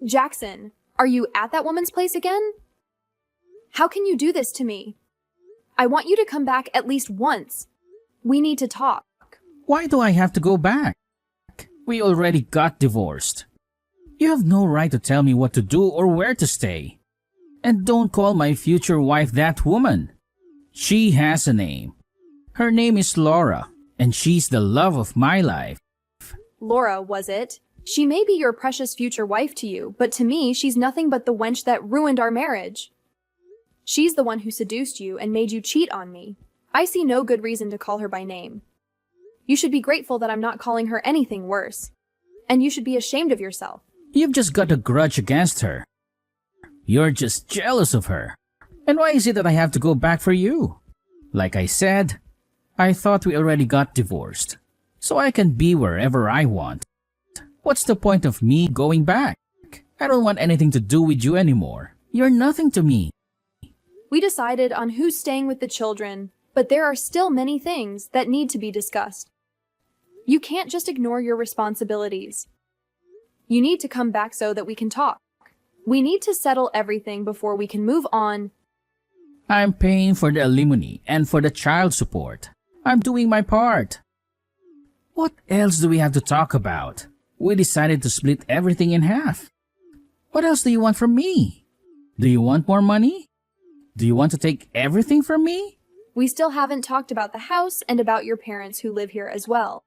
Jackson, are you at that woman's place again? How can you do this to me? I want you to come back at least once. We need to talk. Why do I have to go back? We already got divorced. You have no right to tell me what to do or where to stay. And don't call my future wife that woman. She has a name. Her name is Laura, and she's the love of my life. Laura, was it? She may be your precious future wife to you, but to me, she's nothing but the wench that ruined our marriage. She's the one who seduced you and made you cheat on me. I see no good reason to call her by name. You should be grateful that I'm not calling her anything worse. And you should be ashamed of yourself. You've just got a grudge against her. You're just jealous of her. And why is it that I have to go back for you? Like I said, I thought we already got divorced, so I can be wherever I want. What's the point of me going back? I don't want anything to do with you anymore. You're nothing to me. We decided on who's staying with the children, but there are still many things that need to be discussed. You can't just ignore your responsibilities. You need to come back so that we can talk. We need to settle everything before we can move on. I'm paying for the alimony and for the child support. I'm doing my part. What else do we have to talk about? We decided to split everything in half. What else do you want from me? Do you want more money? Do you want to take everything from me? We still haven't talked about the house and about your parents who live here as well.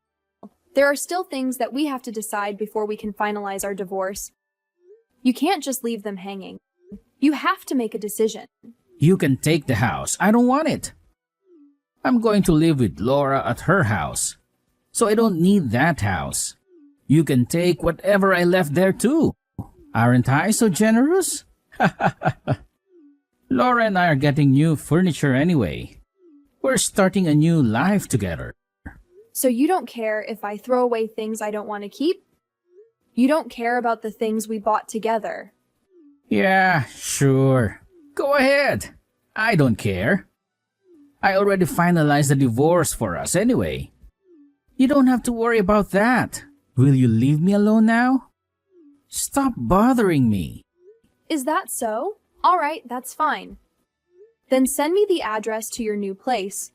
There are still things that we have to decide before we can finalize our divorce. You can't just leave them hanging. You have to make a decision. You can take the house. I don't want it. I'm going to live with Laura at her house, so I don't need that house. You can take whatever I left there too. Aren't I so generous? Laura and I are getting new furniture anyway. We're starting a new life together. So you don't care if I throw away things I don't want to keep? You don't care about the things we bought together? Yeah, sure. Go ahead. I don't care. I already finalized the divorce for us anyway. You don't have to worry about that. Will you leave me alone now? Stop bothering me. Is that so? All right, that's fine. Then send me the address to your new place.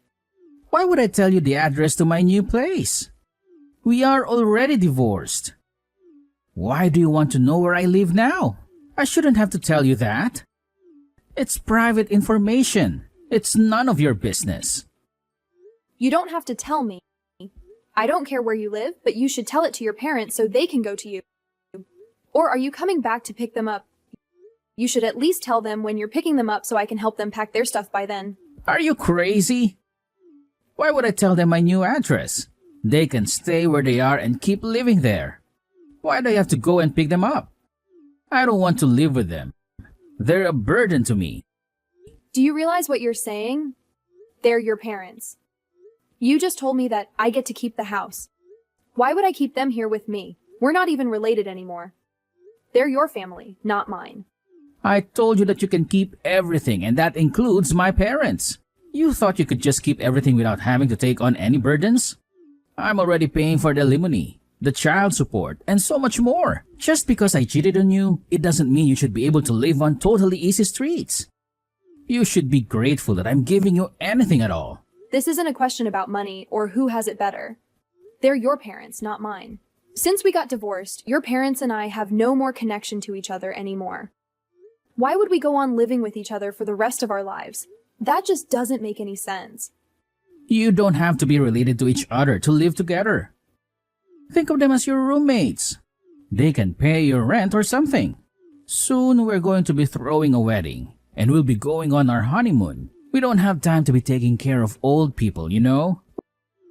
Why would I tell you the address to my new place? We are already divorced. Why do you want to know where I live now? I shouldn't have to tell you that. It's private information. It's none of your business. You don't have to tell me. I don't care where you live, but you should tell it to your parents so they can go to you. Or are you coming back to pick them up? You should at least tell them when you're picking them up so I can help them pack their stuff by then. Are you crazy? Why would I tell them my new address? They can stay where they are and keep living there. Why do I have to go and pick them up? I don't want to live with them. They're a burden to me. Do you realize what you're saying? They're your parents. You just told me that I get to keep the house. Why would I keep them here with me? We're not even related anymore. They're your family, not mine. I told you that you can keep everything, and that includes my parents. You thought you could just keep everything without having to take on any burdens? I'm already paying for the alimony, the child support, and so much more. Just because I cheated on you, it doesn't mean you should be able to live on totally easy streets. You should be grateful that I'm giving you anything at all. This isn't a question about money or who has it better. They're your parents, not mine. Since we got divorced, your parents and I have no more connection to each other anymore. Why would we go on living with each other for the rest of our lives? That just doesn't make any sense. You don't have to be related to each other to live together. Think of them as your roommates. They can pay your rent or something. Soon we're going to be throwing a wedding, and we'll be going on our honeymoon. We don't have time to be taking care of old people, you know?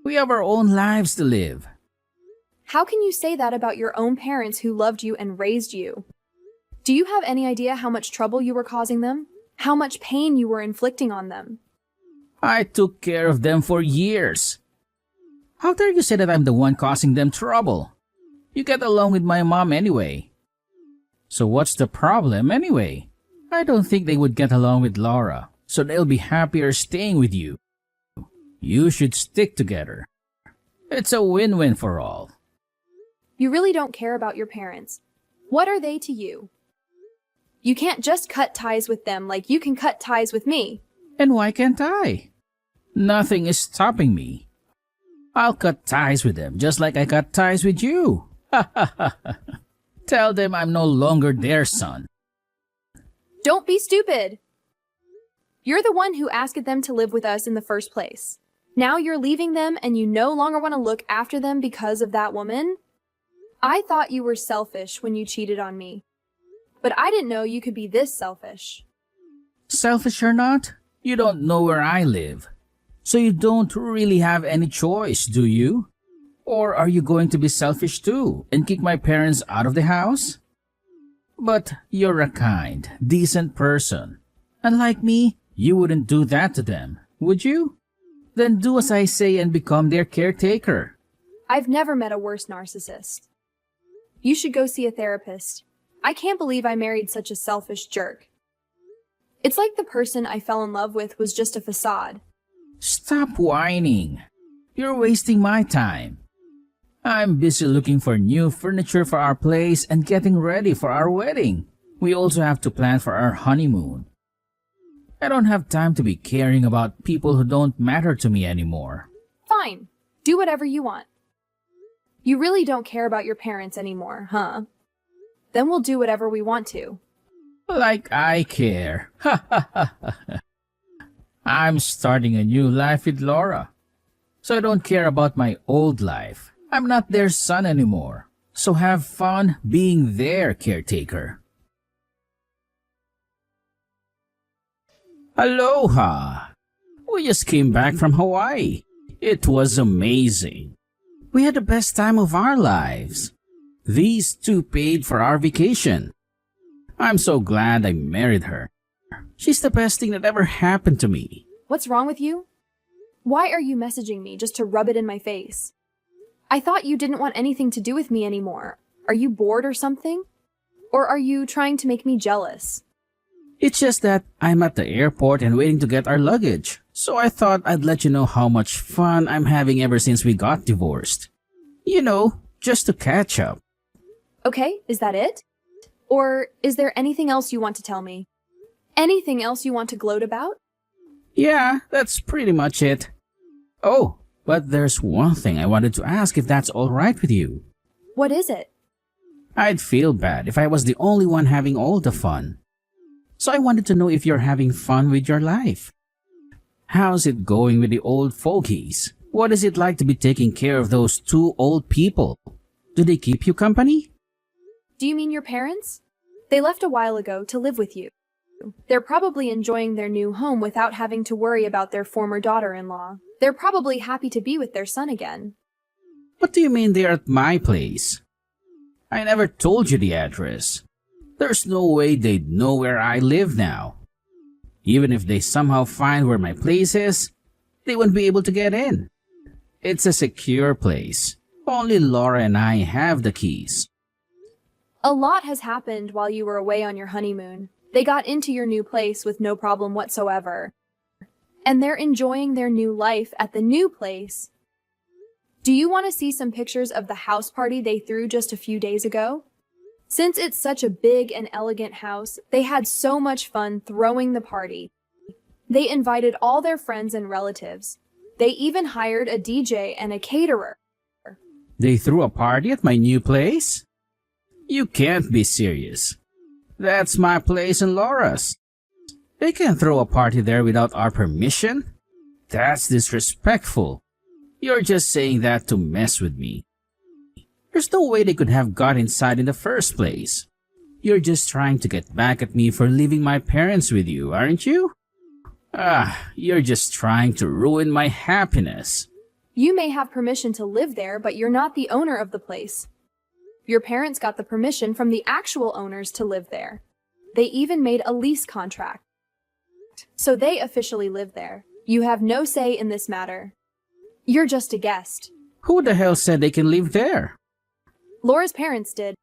We have our own lives to live. How can you say that about your own parents who loved you and raised you? Do you have any idea how much trouble you were causing them? How much pain you were inflicting on them? I took care of them for years. How dare you say that I'm the one causing them trouble? You get along with my mom anyway. So what's the problem anyway? I don't think they would get along with Laura, so they'll be happier staying with you. You should stick together. It's a win-win for all. You really don't care about your parents. What are they to you? You can't just cut ties with them like you can cut ties with me. And why can't I? Nothing is stopping me. I'll cut ties with them just like I cut ties with you. Tell them I'm no longer their son. Don't be stupid. You're the one who asked them to live with us in the first place. Now you're leaving them and you no longer want to look after them because of that woman? I thought you were selfish when you cheated on me. But I didn't know you could be this selfish. Selfish or not, you don't know where I live. So you don't really have any choice, do you? Or are you going to be selfish too and kick my parents out of the house? But you're a kind, decent person. Unlike me, you wouldn't do that to them, would you? Then do as I say and become their caretaker. I've never met a worse narcissist. You should go see a therapist. I can't believe I married such a selfish jerk. It's like the person I fell in love with was just a facade. Stop whining. You're wasting my time. I'm busy looking for new furniture for our place and getting ready for our wedding. We also have to plan for our honeymoon. I don't have time to be caring about people who don't matter to me anymore. Fine. Do whatever you want. You really don't care about your parents anymore, huh? Then we'll do whatever we want to. Like I care. I'm starting a new life with Laura. So I don't care about my old life. I'm not their son anymore. So have fun being their caretaker. Aloha! We just came back from Hawaii. It was amazing. We had the best time of our lives. These two paid for our vacation. I'm so glad I married her. She's the best thing that ever happened to me. What's wrong with you? Why are you messaging me just to rub it in my face? I thought you didn't want anything to do with me anymore. Are you bored or something? Or are you trying to make me jealous? It's just that I'm at the airport and waiting to get our luggage. So I thought I'd let you know how much fun I'm having ever since we got divorced. You know, just to catch up. Okay, is that it? Or is there anything else you want to tell me? Anything else you want to gloat about? Yeah, that's pretty much it. Oh, but there's one thing I wanted to ask if that's all right with you. What is it? I'd feel bad if I was the only one having all the fun. So I wanted to know if you're having fun with your life. How's it going with the old fogies? What is it like to be taking care of those two old people? Do they keep you company? Do you mean your parents? They left a while ago to live with you. They're probably enjoying their new home without having to worry about their former daughter-in-law. They're probably happy to be with their son again. What do you mean they're at my place? I never told you the address. There's no way they'd know where I live now. Even if they somehow find where my place is, they wouldn't be able to get in. It's a secure place. Only Laura and I have the keys. A lot has happened while you were away on your honeymoon. They got into your new place with no problem whatsoever. And they're enjoying their new life at the new place. Do you want to see some pictures of the house party they threw just a few days ago? Since it's such a big and elegant house, they had so much fun throwing the party. They invited all their friends and relatives. They even hired a DJ and a caterer. They threw a party at my new place? You can't be serious. That's my place and Laura's. They can't throw a party there without our permission? That's disrespectful. You're just saying that to mess with me. There's no way they could have got inside in the first place. You're just trying to get back at me for leaving my parents with you, aren't you? You're just trying to ruin my happiness. You may have permission to live there, but you're not the owner of the place. Your parents got the permission from the actual owners to live there. They even made a lease contract. So they officially live there. You have no say in this matter. You're just a guest. Who the hell said they can live there? Laura's parents did.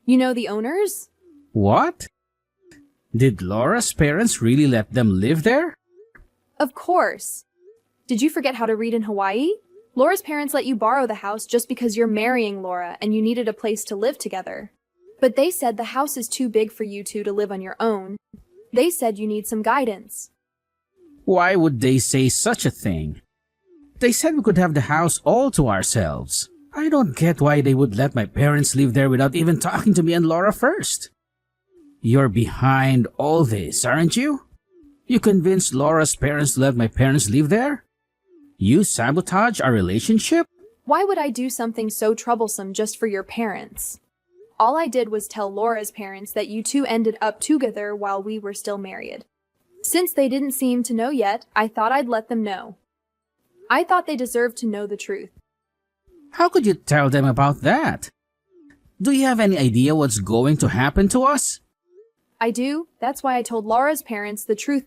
You know the owners? What? Did Laura's parents really let them live there? Of course. Did you forget how to read in Hawaii? Laura's parents let you borrow the house just because you're marrying Laura and you needed a place to live together. But they said the house is too big for you two to live on your own. They said you need some guidance. Why would they say such a thing? They said we could have the house all to ourselves. I don't get why they would let my parents live there without even talking to me and Laura first. You're behind all this, aren't you? You convinced Laura's parents to let my parents live there? You sabotage our relationship? Why would I do something so troublesome just for your parents? All I did was tell Laura's parents that you two ended up together while we were still married. Since they didn't seem to know yet, I thought I'd let them know. I thought they deserved to know the truth. How could you tell them about that? Do you have any idea what's going to happen to us? I do. That's why I told Laura's parents the truth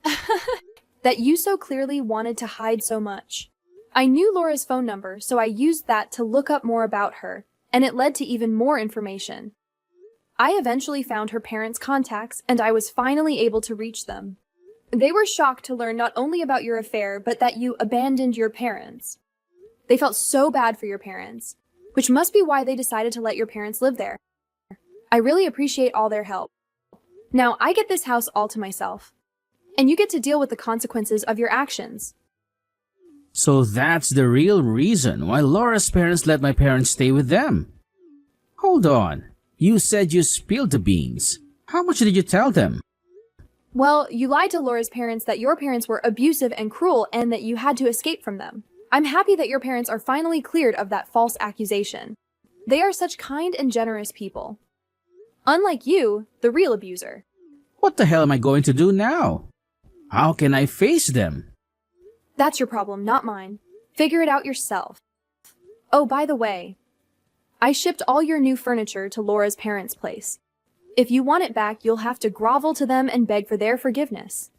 that you so clearly wanted to hide so much. I knew Laura's phone number, so I used that to look up more about her, and it led to even more information. I eventually found her parents' contacts, and I was finally able to reach them. They were shocked to learn not only about your affair, but that you abandoned your parents. They felt so bad for your parents, which must be why they decided to let your parents live there. I really appreciate all their help. Now I get this house all to myself, and you get to deal with the consequences of your actions. So that's the real reason why Laura's parents let my parents stay with them. Hold on. You said you spilled the beans. How much did you tell them? Well, you lied to Laura's parents that your parents were abusive and cruel and that you had to escape from them. I'm happy that your parents are finally cleared of that false accusation. They are such kind and generous people. Unlike you, the real abuser. What the hell am I going to do now? How can I face them? That's your problem, not mine. Figure it out yourself. Oh, by the way, I shipped all your new furniture to Laura's parents' place. If you want it back, you'll have to grovel to them and beg for their forgiveness.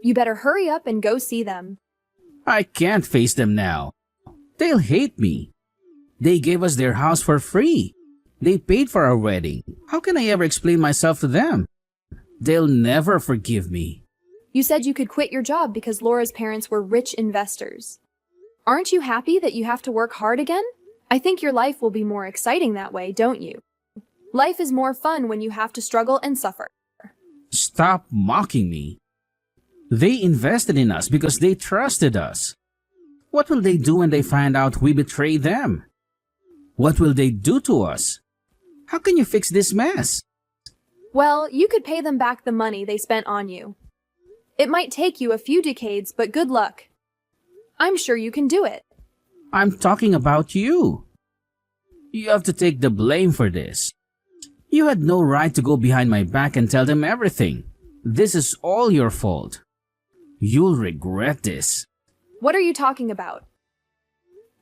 You better hurry up and go see them. I can't face them now. They'll hate me. They gave us their house for free. They paid for our wedding. How can I ever explain myself to them? They'll never forgive me. You said you could quit your job because Laura's parents were rich investors. Aren't you happy that you have to work hard again? I think your life will be more exciting that way, don't you? Life is more fun when you have to struggle and suffer. Stop mocking me. They invested in us because they trusted us. What will they do when they find out we betrayed them? What will they do to us? How can you fix this mess? Well, you could pay them back the money they spent on you. It might take you a few decades, but good luck. I'm sure you can do it. I'm talking about you. You have to take the blame for this. You had no right to go behind my back and tell them everything. This is all your fault. You'll regret this. What are you talking about?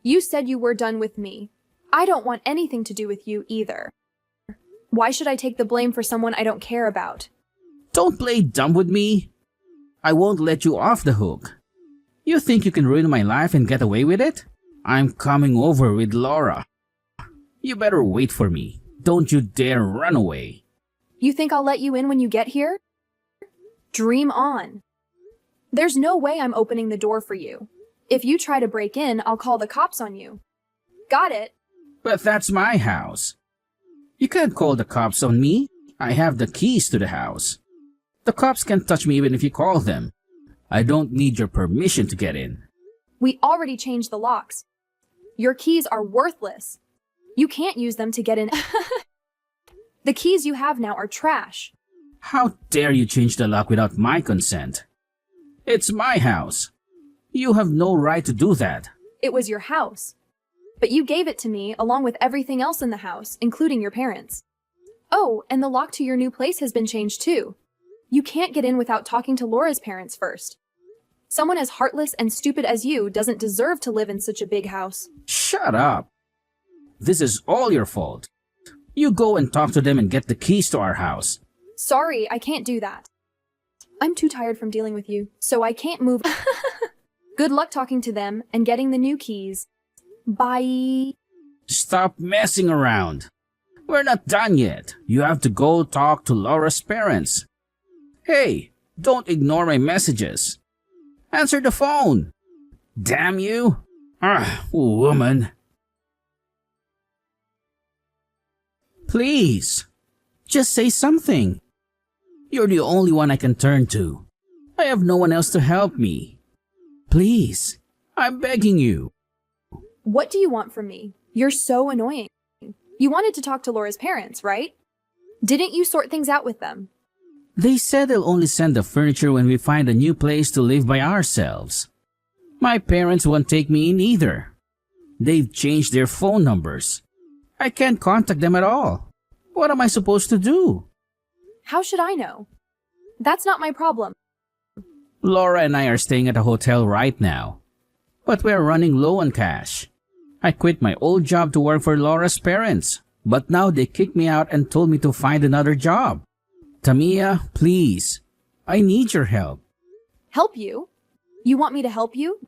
You said you were done with me. I don't want anything to do with you either. Why should I take the blame for someone I don't care about? Don't play dumb with me. I won't let you off the hook. You think you can ruin my life and get away with it? I'm coming over with Laura. You better wait for me. Don't you dare run away. You think I'll let you in when you get here? Dream on. There's no way I'm opening the door for you. If you try to break in, I'll call the cops on you. Got it? But that's my house. You can't call the cops on me. I have the keys to the house. The cops can't touch me even if you call them. I don't need your permission to get in. We already changed the locks. Your keys are worthless. You can't use them to get in. The keys you have now are trash. How dare you change the lock without my consent? It's my house. You have no right to do that. It was your house. But you gave it to me along with everything else in the house, including your parents. Oh, and the lock to your new place has been changed too. You can't get in without talking to Laura's parents first. Someone as heartless and stupid as you doesn't deserve to live in such a big house. Shut up. This is all your fault. You go and talk to them and get the keys to our house. Sorry, I can't do that. I'm too tired from dealing with you, so I can't move. Good luck talking to them and getting the new keys. Bye. Stop messing around. We're not done yet. You have to go talk to Laura's parents. Hey, don't ignore my messages. Answer the phone. Damn you. Woman. Please. Just say something. You're the only one I can turn to. I have no one else to help me. Please, I'm begging you. What do you want from me? You're so annoying. You wanted to talk to Laura's parents, right? Didn't you sort things out with them? They said they'll only send the furniture when we find a new place to live by ourselves. My parents won't take me in either. They've changed their phone numbers. I can't contact them at all. What am I supposed to do? How should I know? That's not my problem. Laura and I are staying at a hotel right now, but we're running low on cash. I quit my old job to work for Laura's parents, but now they kicked me out and told me to find another job. Tamia, please. I need your help. Help you? You want me to help you?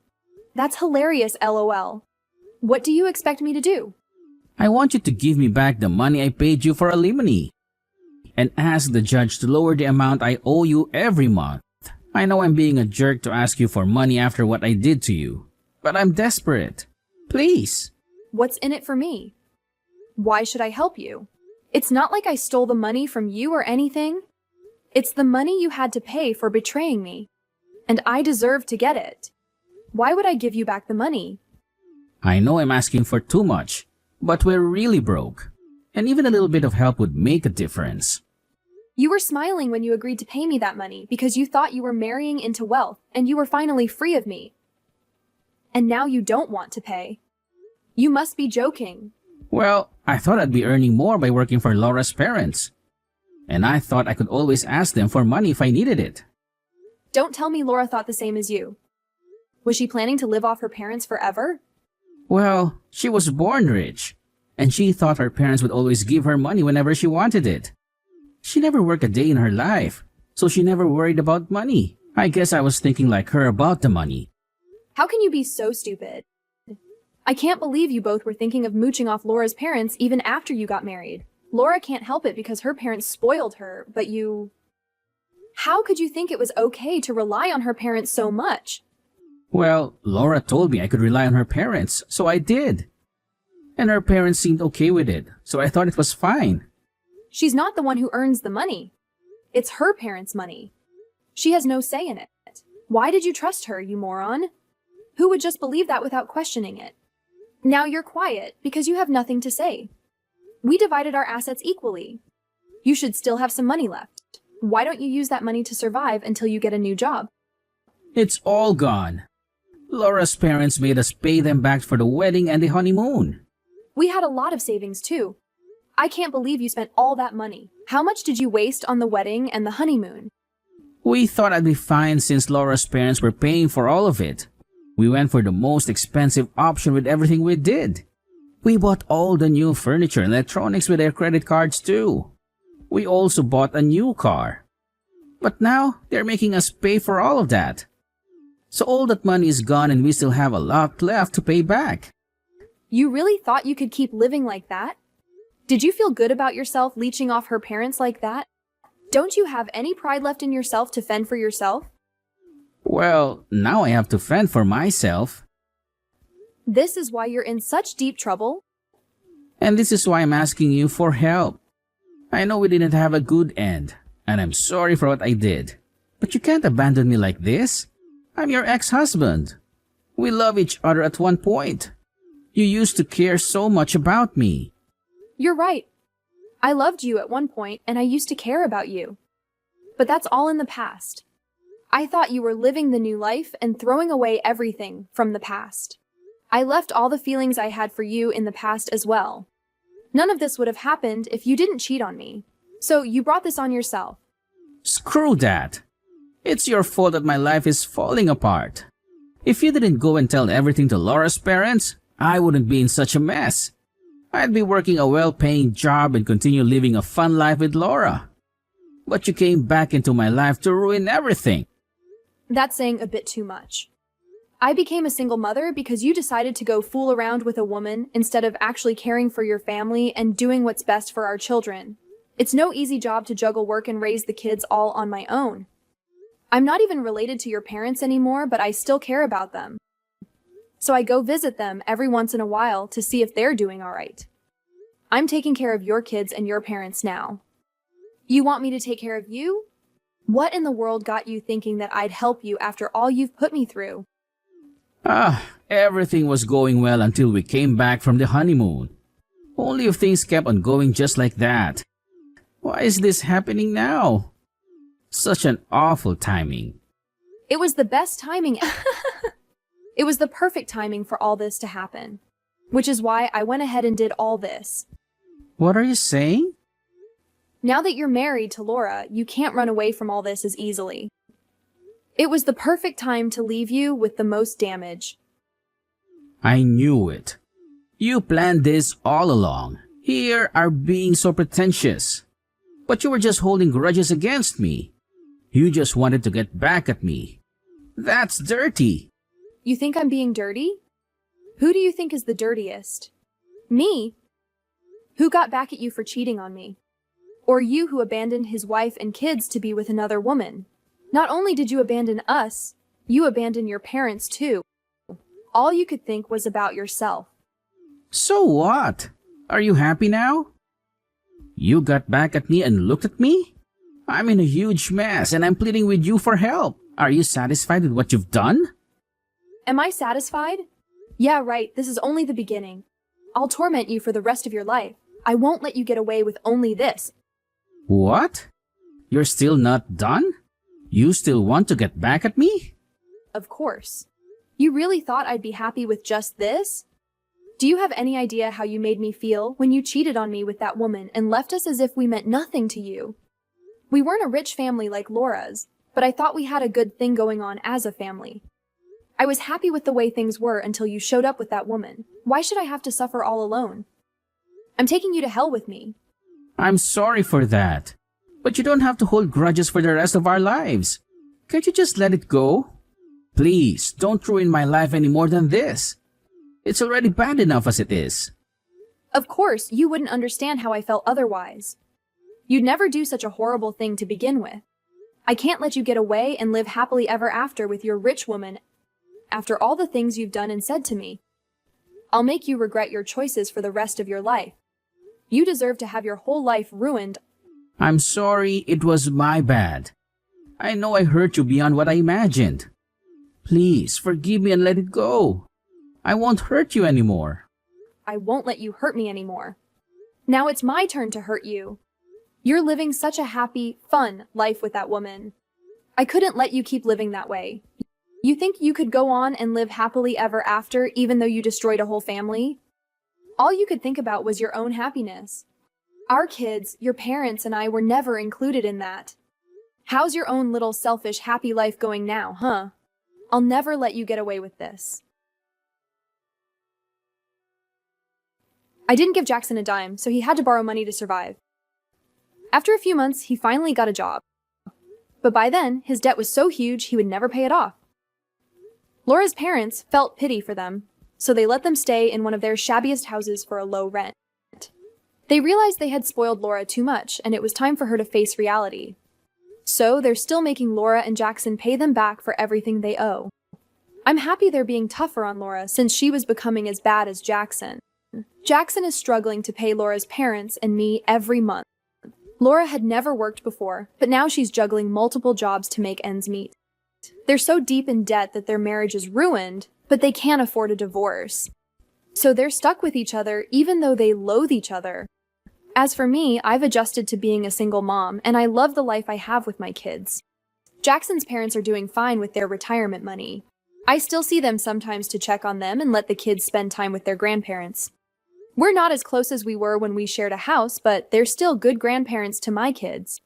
That's hilarious, LOL. What do you expect me to do? I want you to give me back the money I paid you for alimony and ask the judge to lower the amount I owe you every month. I know I'm being a jerk to ask you for money after what I did to you, but I'm desperate. Please. What's in it for me? Why should I help you? It's not like I stole the money from you or anything. It's the money you had to pay for betraying me, and I deserve to get it. Why would I give you back the money? I know I'm asking for too much, but we're really broke, and even a little bit of help would make a difference. You were smiling when you agreed to pay me that money because you thought you were marrying into wealth and you were finally free of me. And now you don't want to pay. You must be joking. Well, I thought I'd be earning more by working for Laura's parents. And I thought I could always ask them for money if I needed it. Don't tell me Laura thought the same as you. Was she planning to live off her parents forever? Well, she was born rich, and she thought her parents would always give her money whenever she wanted it. She never worked a day in her life, so she never worried about money. I guess I was thinking like her about the money. How can you be so stupid? I can't believe you both were thinking of mooching off Laura's parents even after you got married. Laura can't help it because her parents spoiled her, but you... How could you think it was okay to rely on her parents so much? Well, Laura told me I could rely on her parents, so I did. And her parents seemed okay with it, so I thought it was fine. She's not the one who earns the money. It's her parents' money. She has no say in it. Why did you trust her, you moron? Who would just believe that without questioning it? Now you're quiet because you have nothing to say. We divided our assets equally. You should still have some money left. Why don't you use that money to survive until you get a new job? It's all gone. Laura's parents made us pay them back for the wedding and the honeymoon. We had a lot of savings too. I can't believe you spent all that money. How much did you waste on the wedding and the honeymoon? We thought I'd be fine since Laura's parents were paying for all of it. We went for the most expensive option with everything we did. We bought all the new furniture and electronics with their credit cards too. We also bought a new car. But now, they're making us pay for all of that. So all that money is gone and we still have a lot left to pay back. You really thought you could keep living like that? Did you feel good about yourself leeching off her parents like that? Don't you have any pride left in yourself to fend for yourself? Well, now I have to fend for myself. This is why you're in such deep trouble. And this is why I'm asking you for help. I know we didn't have a good end, and I'm sorry for what I did. But you can't abandon me like this. I'm your ex-husband. We love each other at one point. You used to care so much about me. You're right. I loved you at one point and I used to care about you. But that's all in the past. I thought you were living the new life and throwing away everything from the past. I left all the feelings I had for you in the past as well. None of this would have happened if you didn't cheat on me. So you brought this on yourself. Screw that. It's your fault that my life is falling apart. If you didn't go and tell everything to Laura's parents, I wouldn't be in such a mess. I'd be working a well-paying job and continue living a fun life with Laura. But you came back into my life to ruin everything. That's saying a bit too much. I became a single mother because you decided to go fool around with a woman instead of actually caring for your family and doing what's best for our children. It's no easy job to juggle work and raise the kids all on my own. I'm not even related to your parents anymore, but I still care about them. So I go visit them every once in a while to see if they're doing all right. I'm taking care of your kids and your parents now. You want me to take care of you? What in the world got you thinking that I'd help you after all you've put me through? Everything was going well until we came back from the honeymoon. Only if things kept on going just like that. Why is this happening now? Such an awful timing. It was the best timing. It was the perfect timing for all this to happen, which is why I went ahead and did all this. What are you saying? Now that you're married to Laura, you can't run away from all this as easily. It was the perfect time to leave you with the most damage. I knew it. You planned this all along. Here are being so pretentious. But you were just holding grudges against me. You just wanted to get back at me. That's dirty. You think I'm being dirty? Who do you think is the dirtiest? Me? Who got back at you for cheating on me? Or you who abandoned his wife and kids to be with another woman? Not only did you abandon us, you abandoned your parents too. All you could think was about yourself. So what? Are you happy now? You got back at me and looked at me? I'm in a huge mess and I'm pleading with you for help. Are you satisfied with what you've done? Am I satisfied? Yeah, right, this is only the beginning. I'll torment you for the rest of your life. I won't let you get away with only this. What? You're still not done? You still want to get back at me? Of course. You really thought I'd be happy with just this? Do you have any idea how you made me feel when you cheated on me with that woman and left us as if we meant nothing to you? We weren't a rich family like Laura's, but I thought we had a good thing going on as a family. I was happy with the way things were until you showed up with that woman. Why should I have to suffer all alone? I'm taking you to hell with me. I'm sorry for that. But you don't have to hold grudges for the rest of our lives. Can't you just let it go? Please, don't ruin my life any more than this. It's already bad enough as it is. Of course, you wouldn't understand how I felt otherwise. You'd never do such a horrible thing to begin with. I can't let you get away and live happily ever after with your rich woman after all the things you've done and said to me. I'll make you regret your choices for the rest of your life. You deserve to have your whole life ruined. I'm sorry, it was my bad. I know I hurt you beyond what I imagined. Please, forgive me and let it go. I won't hurt you anymore. I won't let you hurt me anymore. Now it's my turn to hurt you. You're living such a happy, fun life with that woman. I couldn't let you keep living that way. You think you could go on and live happily ever after even though you destroyed a whole family? All you could think about was your own happiness. Our kids, your parents, and I were never included in that. How's your own little selfish happy life going now, huh? I'll never let you get away with this. I didn't give Jackson a dime, so he had to borrow money to survive. After a few months, he finally got a job. But by then, his debt was so huge he would never pay it off. Laura's parents felt pity for them, so they let them stay in one of their shabbiest houses for a low rent. They realized they had spoiled Laura too much, and it was time for her to face reality. So they're still making Laura and Jackson pay them back for everything they owe. I'm happy they're being tougher on Laura since she was becoming as bad as Jackson. Jackson is struggling to pay Laura's parents and me every month. Laura had never worked before, but now she's juggling multiple jobs to make ends meet. They're so deep in debt that their marriage is ruined, but they can't afford a divorce. So they're stuck with each other even though they loathe each other. As for me, I've adjusted to being a single mom, and I love the life I have with my kids. Jackson's parents are doing fine with their retirement money. I still see them sometimes to check on them and let the kids spend time with their grandparents. We're not as close as we were when we shared a house, but they're still good grandparents to my kids.